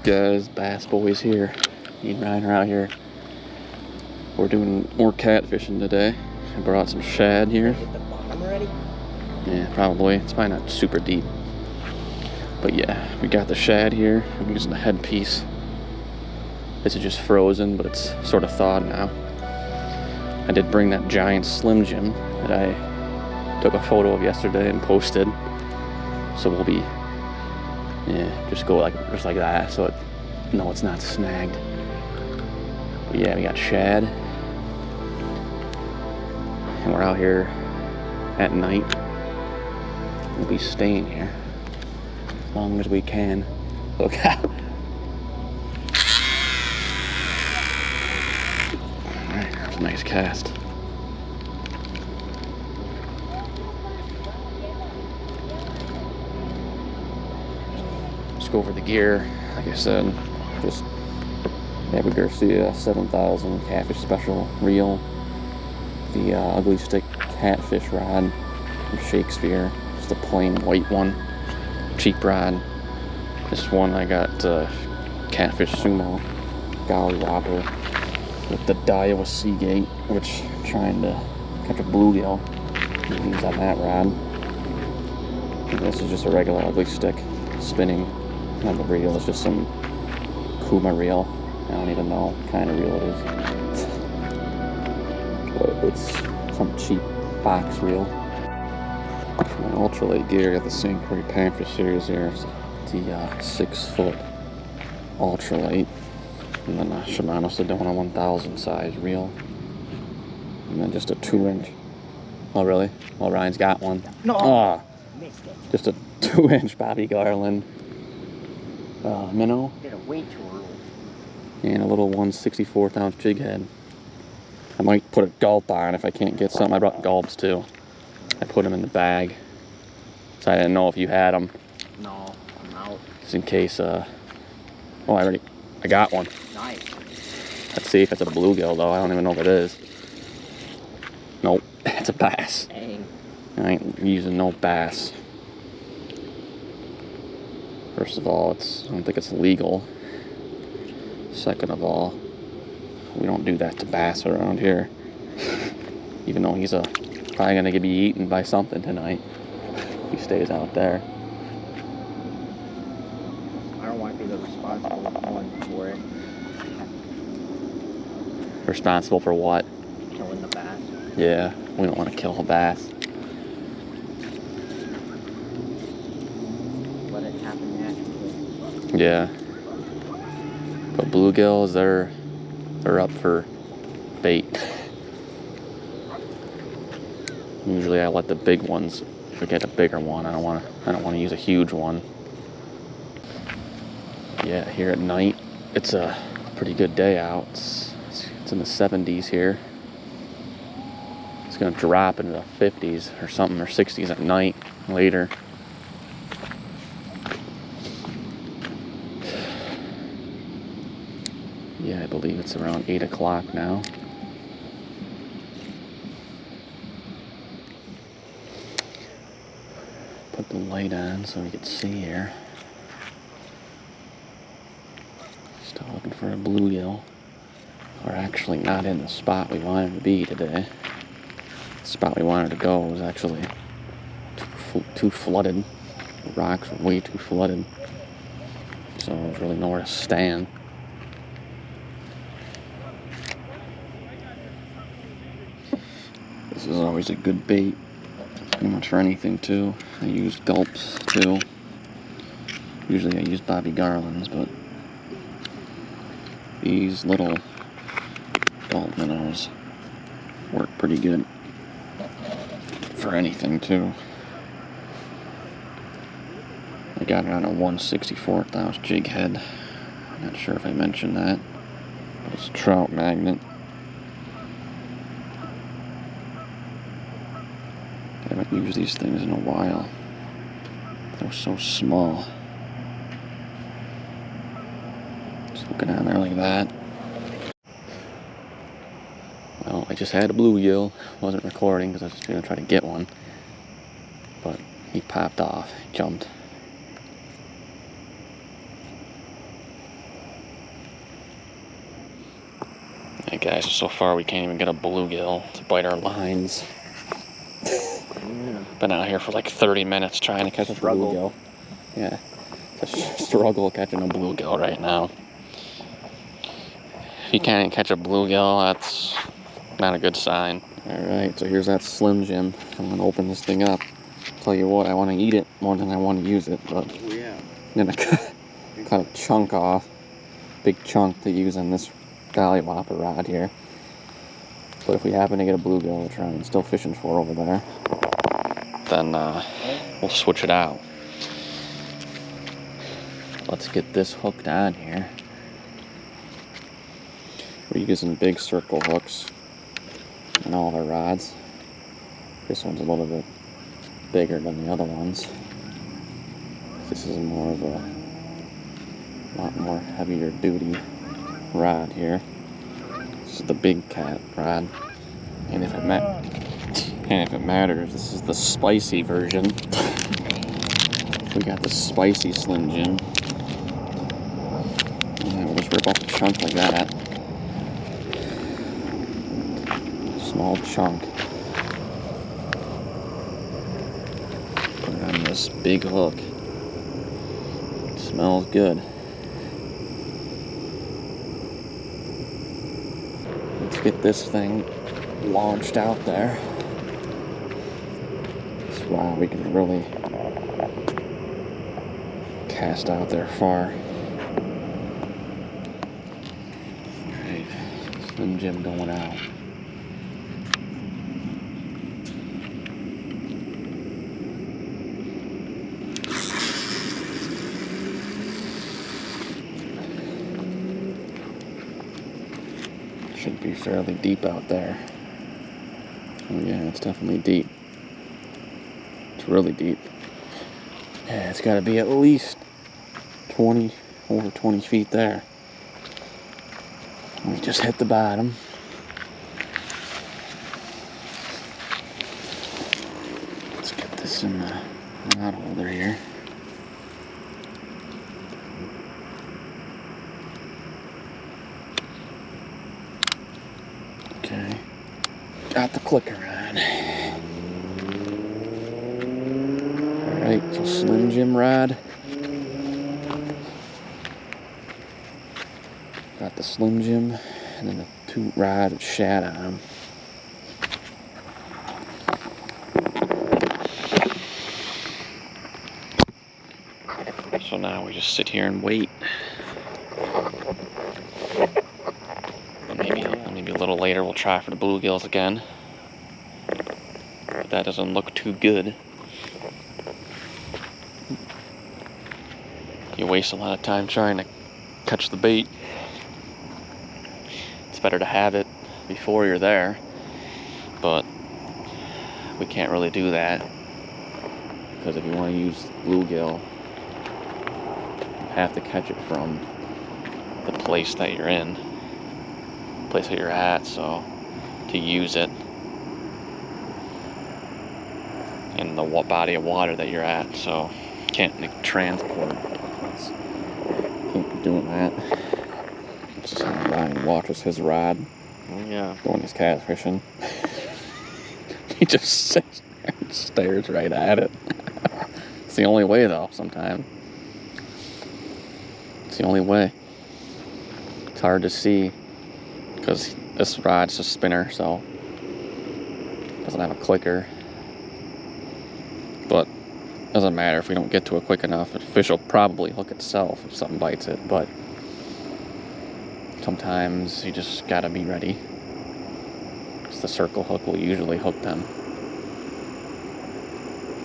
guys? Bass Boys here. Me and Ryan are out here. We're doing more catfishing today. I brought some shad here. Get the bottom ready? Yeah, probably. It's probably not super deep. But yeah, we got the shad here. I'm using the headpiece. This is just frozen, but it's sort of thawed now. I did bring that giant Slim Jim that I took a photo of yesterday and posted. So we'll be, just go just like that, so it's not snagged. But yeah, we got shad. And we're out here at night. We'll be staying here as long as we can. Look out. Alright, that's a nice cast. Just go over the gear. Like I said, just Abu Garcia 7000 catfish special reel. The ugly stick catfish rod from Shakespeare. Just a plain white one. Cheap rod. This one I got Catfish Sumo Golly Whopper with the Daiwa Seagate, which I'm trying to catch a bluegill. Use on that rod. And this is just a regular ugly stick spinning on the reel. It's just some Kuma reel. I don't even know what kind of reel it is. But it's some cheap box reel. For my ultralight gear, I got the St. Croix Panfish series here. It's the 6-foot ultralight. And then a Shimano Sedona 1000 size reel. And then just a 2-inch. Oh, really? Well, Ryan's got one. No! Ah, Missed it. just a 2-inch Bobby Garland minnow. Did it way too early. And a little 1/64th ounce jig head. I might put a gulp on if I can't get some. I brought gulps too. I put them in the bag. So I didn't know if you had them. No, I'm out. Just in case, oh, I got one. Nice. Let's see if it's a bluegill though. I don't even know if it is. Nope, it's a bass. Dang. I ain't using no bass. First of all, I don't think it's legal. Second of all, we don't do that to bass around here. Even though he's probably gonna be eaten by something tonight. He stays out there. I don't want to be the responsible one for it. Responsible for what? Killing the bass. Yeah, we don't want to kill a bass. Let it happen naturally. Yeah. But bluegills, they're up for bait. Usually I let the big ones, if we get a bigger one, I don't want to use a huge one. Yeah, here at night, it's a pretty good day out. It's in the 70s here. It's gonna drop into the 50s or something, or 60s at night later. Yeah, I believe it's around 8 o'clock now. Put the light on so we can see here. Still looking for a bluegill. We're actually not in the spot we wanted to be today. The spot we wanted to go was actually too flooded. The rocks were way too flooded. So there's really nowhere to stand. This is always a good bait. Pretty much for anything too. I use gulps too. Usually I use Bobby Garlands, but these little gulp minnows work pretty good for anything too. I got it on a 1/64th ounce jig head. I'm not sure if I mentioned that, but it's a trout magnet. I haven't used these things in a while. They're so small. Just looking on there like that. Well, I just had a bluegill. Wasn't recording because I was just going to try to get one. But he popped off, jumped. Hey guys, so far we can't even get a bluegill to bite our lines. Been out here for like 30 minutes trying to catch a bluegill. Yeah, it's a struggle catching a bluegill right now. If you can't catch a bluegill, that's not a good sign. Alright, so here's that Slim Jim. I'm gonna open this thing up. Tell you what, I want to eat it more than I want to use it, but I'm gonna cut a chunk off. Big chunk to use on this Largemouth rod here. But if we happen to get a bluegill, which I'm still fishing for over there, then we'll switch it out. Let's get this hooked on here. We're using big circle hooks on all of our rods. This one's a little bit bigger than the other ones. This is more of a lot more heavier duty rod here. This is the big cat rod, and if it matters, this is the spicy version. We got the spicy Slim Jim. Yeah, we'll just rip off a chunk like that. Small chunk. Put it on this big hook. It smells good. Let's get this thing launched out there. Wow, we can really cast out there far. Alright, Slim Jim going out. Should be fairly deep out there. Oh yeah, it's definitely deep. It's really deep. Yeah, it's got to be at least over 20 feet there. We just hit the bottom. Let's get this in the rod holder here. Okay, got the clicker on. Alright, so Slim Jim rod. Got the Slim Jim, and then the 2 rod with shad on them. So now we just sit here and wait. Maybe a little later we'll try for the bluegills again. But that doesn't look too good. You waste a lot of time trying to catch the bait. It's better to have it before you're there, but we can't really do that, because if you want to use bluegill, you have to catch it from the place that you're in, place that you're at, so to use it in the body of water that you're at, so you can't make transport. Can't be doing that. Just Ryan watches his rod. Oh yeah. When he's catfishing. He just sits there and stares right at it. It's the only way though, sometimes. It's the only way. It's hard to see because this rod's a spinner, so it doesn't have a clicker. But it doesn't matter if we don't get to it quick enough. The fish will probably hook itself if something bites it, but sometimes you just gotta be ready. Because the circle hook will usually hook them.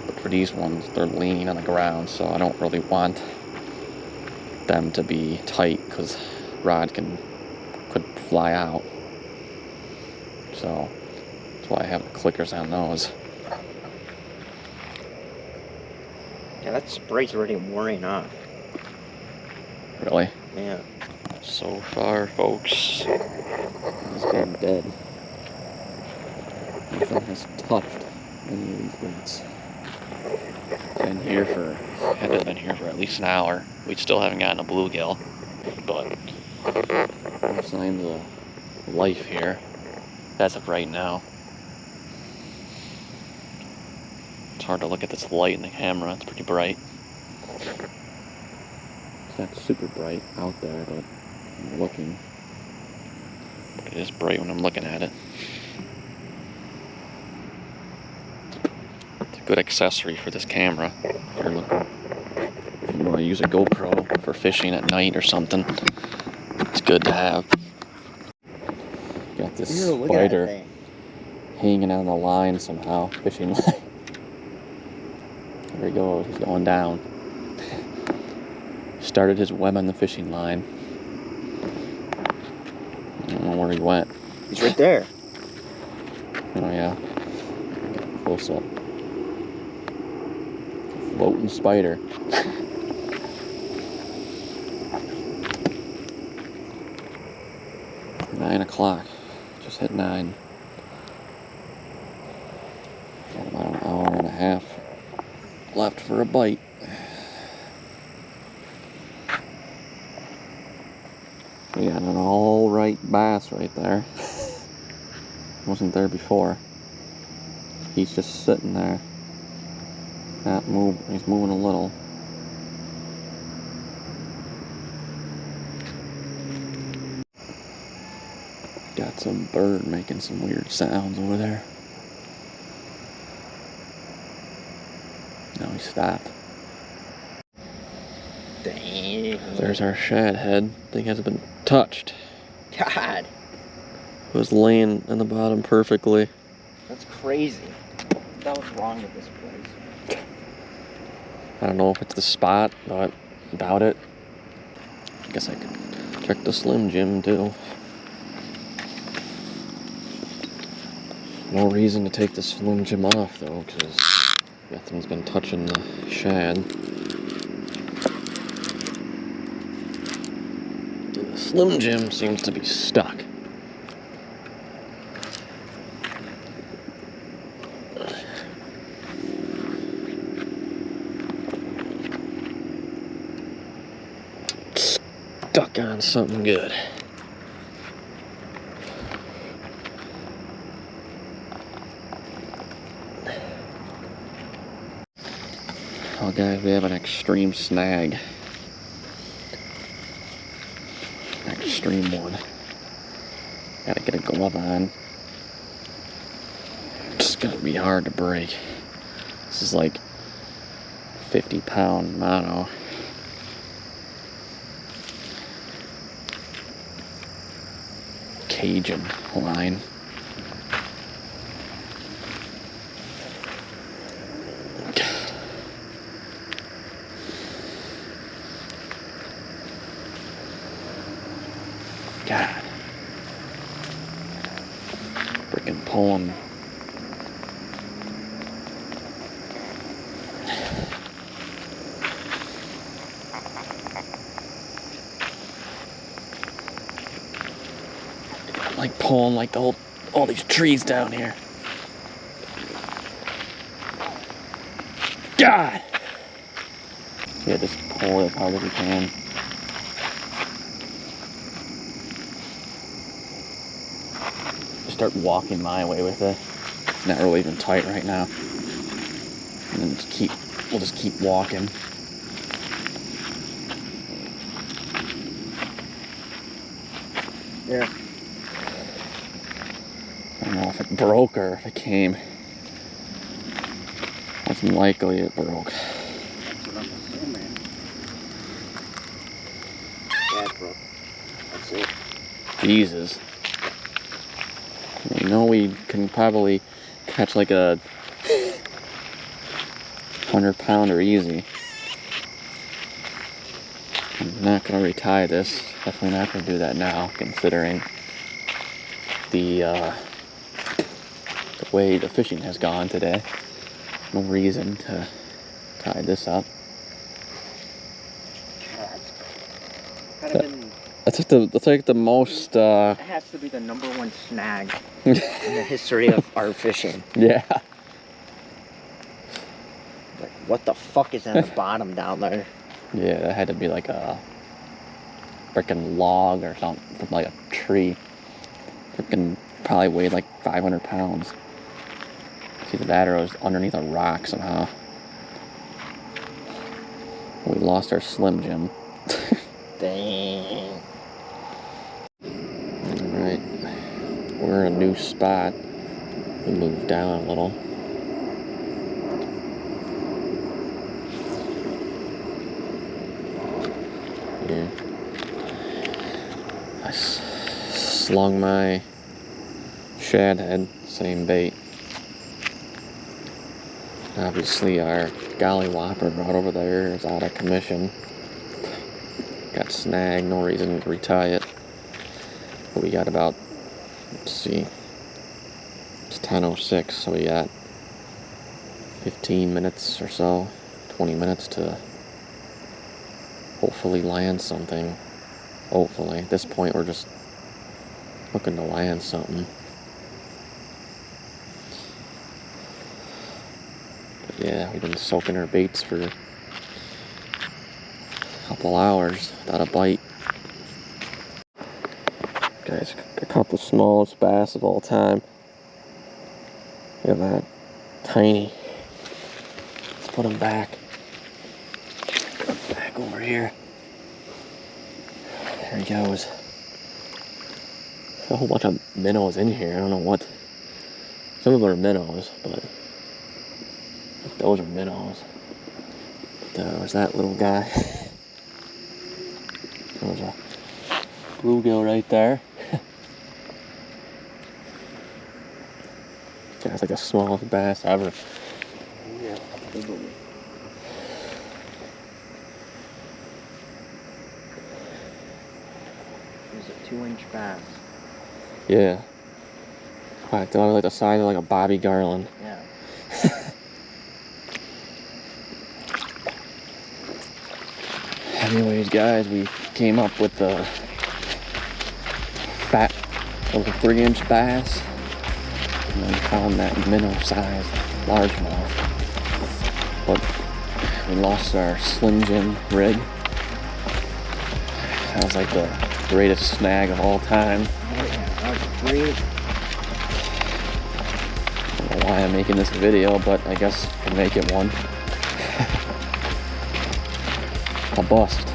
But for these ones, they're leaning on the ground, so I don't really want them to be tight because rod could fly out. So that's why I have the clickers on those. Yeah, that spray's already wearing off. Really? Yeah. So far, folks, it's getting dead. Nothing has touched any of these baits. Had been here for at least an hour. We still haven't gotten a bluegill, but no signs of life here as of right now. It's hard to look at this light in the camera. It's pretty bright. It's not super bright out there, but I'm looking. But it is bright when I'm looking at it. It's a good accessory for this camera. If you're looking, if you want to use a GoPro for fishing at night or something, it's good to have. Got this spider hanging on the line somehow, fishing line. There he goes, he's going down. Started his web on the fishing line. I don't know where he went. He's right there. Oh yeah. Close up. Floating spider. Nine o'clock. Just hit 9. Got about an hour and a half left for a bite. We got an alright bass right there. Wasn't there before. He's just sitting there. Not move. He's moving a little. Got some bird making some weird sounds over there. No, he stopped. Dang. There's our shad head. Thing hasn't been touched. God. It was laying in the bottom perfectly. That's crazy. What was wrong with this place? I don't know if it's the spot, but I doubt it. I guess I could check the Slim Jim too. No reason to take the Slim Jim off though, because nothing's been touching the shad. The Slim Jim seems to be stuck. Stuck on something good. Oh guys, we have an extreme snag. Extreme one. Gotta get a glove on. It's gonna be hard to break. This is like 50-pound mono. Cajun line. God. Freaking pulling. Like pulling like all these trees down here. God! Yeah, just pull it as hard as you can. Start walking my way with it. It's not really even tight right now. And then we'll just keep walking. Yeah. I don't know if it broke or if it came. Most likely it broke. That's what I'm assuming. Yeah, it broke. That's it. Jesus. You know we can probably catch like a 100-pounder easy. I'm not gonna retie this. Definitely not gonna do that now, considering the way the fishing has gone today. No reason to tie this up. That's like the most. It has to be the #1 snag in the history of our fishing. Yeah. Like, what the fuck is on the bottom down there? Yeah, that had to be like a freaking log or something from like a tree. Freaking probably weighed like 500 pounds. It's either that or it was underneath a rock somehow. We lost our Slim Jim. Dang. Alright. We're in a new spot. We moved down a little. Yeah. I slung my shad head, same bait. Obviously our golly whopper right over there is out of commission. Got snagged, no reason to retie it. But we got about, let's see, it's 10:06, so we got 15 minutes or so, 20 minutes to hopefully land something. Hopefully. At this point, we're just looking to land something. But yeah, we've been soaking our baits for a couple hours without a bite. Guys, I caught the smallest bass of all time. Look at that. Tiny. Let's put him back. Back over here. There he goes. There's a whole bunch of minnows in here. I don't know what. Some of them are minnows, but those are minnows. There's that little guy. There's a bluegill right there. That's like the smallest bass ever. Yeah. It's a 2-inch bass. Yeah. I thought like the size of like a Bobby Garland. Yeah. Anyways, guys, we came up with the fat little 3-inch bass. And then found that minnow-sized largemouth. But we lost our Slim Jim rig. That was like the greatest snag of all time. That was great. I don't know why I'm making this video, but I guess I can make it one. A bust.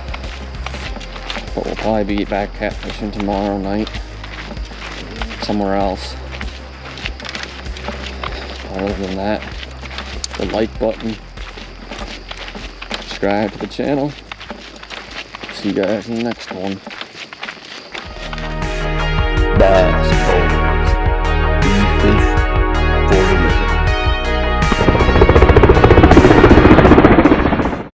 But we'll probably be back catfishing tomorrow night. Somewhere else. Other than that, the like button, subscribe to the channel. See you guys in the next one.